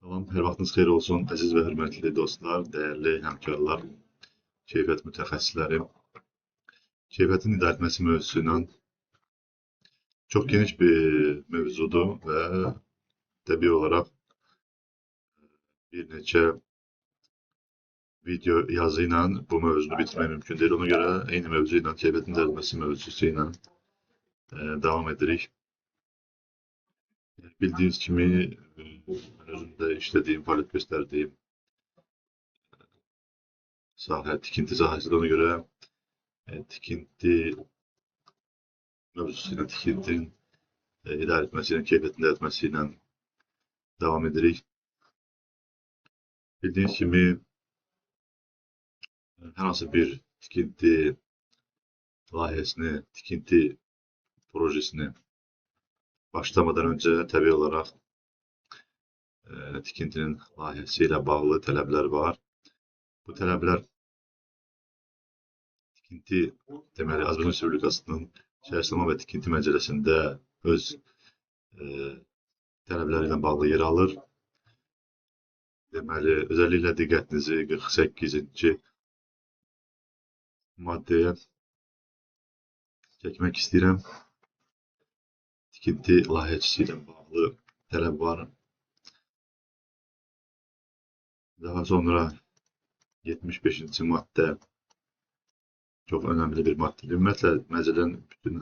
Salam, hər vaxtınız xeyir olsun, əziz və hörmətli dostlar, dəyərli həmkarlar, keyfiyyət mütəxəssisləri. Keyfiyyətin idarəetməsi mövzusu ilə çox geniş bir mövzudur və təbii olaraq bir neçə video yazı ilə bu mövzunu bitirmək mümkün deyil. Ona görə eyni mövzu ilə, keyfiyyətin idarəetməsi mövzusu ilə davam edirik. Bildiyiniz kimi, mən özüm də işlədiyim, fəaliyyət göstərdiyim sahə tikinti sahəsidir. Ona görə tikinti mövzusu ilə, tikintinin idarəetməsi ilə, keyfiyyətin idarəetməsi ilə davam edirik. Bildiyiniz kimi, hər hansı bir tikinti layihəsini, tikinti projesini başlamadan öncə təbii olaraq tikintinin layihəsi ilə bağlı tələblər var. Bu tələblər tikinti, deməli, Azərbaycan Respublikasının Şəhərsalma və Tikinti Məcəlləsində öz tələbləri ilə bağlı yer alır. Deməli, özəlliklə diqqətinizi 48-ci maddəyə çəkmək istəyirəm. Tikinti layihəçisi ilə bağlı tələb var. Daha sonra 75-ci maddə çox önəmli bir maddedir. Ümumiyyətlə, məcəllənin bütün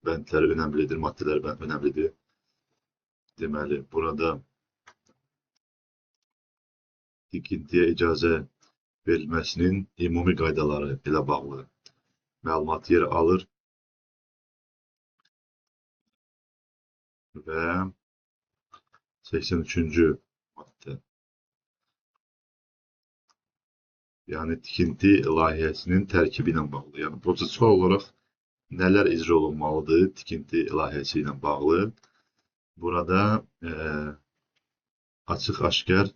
bəndləri önəmlidir, maddələr önəmlidir. Deməli, burada tikintiyə icazə verilməsinin ümumi qaydaları ilə bağlı məlumat yer alır və 83-cü maddə, yəni tikinti layihəsinin tərkibi ilə bağlı, yəni prosesual olaraq nələr icra olunmalıdır tikinti layihəsi ilə bağlı. Burada açıq-aşkar,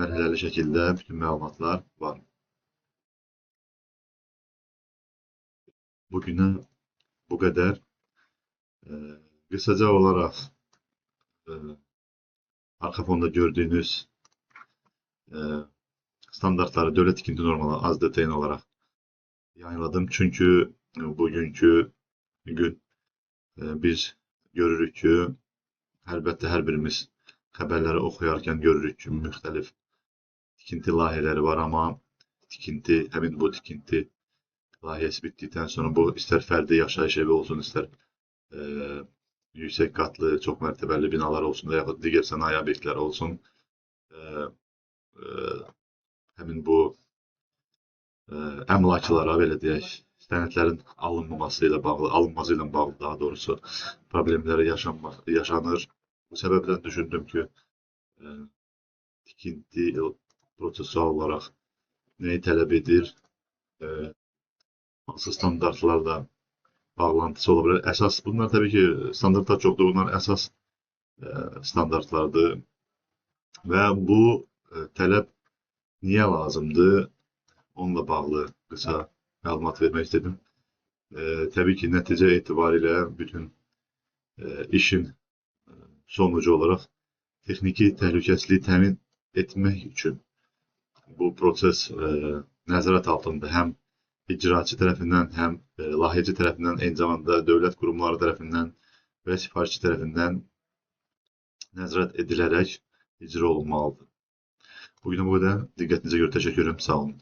mərhələli şəkildə bütün məlumatlar var. Bugünə bu qədər. Qısaca olaraq arxa fonda gördüyünüz standartları, dövlət tikinti normaları az detaylı olaraq yayınladım. Çünki bugünkü gün biz görürük ki, əlbəttə hər birimiz xəbərləri oxuyarkən görürük ki, müxtəlif tikinti layihələri var, amma həmin bu tikinti layihəsi bitdikdən sonra bu istər fərdi yaşayış evi olsun, istər yüksək qatlı, çox mərtəbəli binalar olsun və yaxud digər sənaye obyektləri olsun, həmin bu əmlaklara, belə deyək, sənədlərin alınması ilə bağlı daha doğrusu problemləri yaşanır. Bu səbəbdən düşündüm ki, tikinti prosesual olaraq nəyi tələb edir, hansı standartlarla bağlantısı ola bilər. Əsas, bunlar təbii ki, standartlar çoxdur, bunlar əsas standartlardır və bu tələb niyə lazımdır, onunla bağlı qısa məlumat vermək istedim. Təbii ki, nəticə etibarilə bütün işin sonucu olaraq texniki təhlükəsizliyi təmin etmək üçün bu proses nəzarət altında həm icraçı tərəfindən, həm layihəçi tərəfindən, eyni zamanda dövlət qurumları tərəfindən və sifarişçi tərəfindən nəzarət edilərək icra olunmalıdır. Bugünə bu qədər. Diqqətinizə görə təşəkkür edirəm. Sağ olun.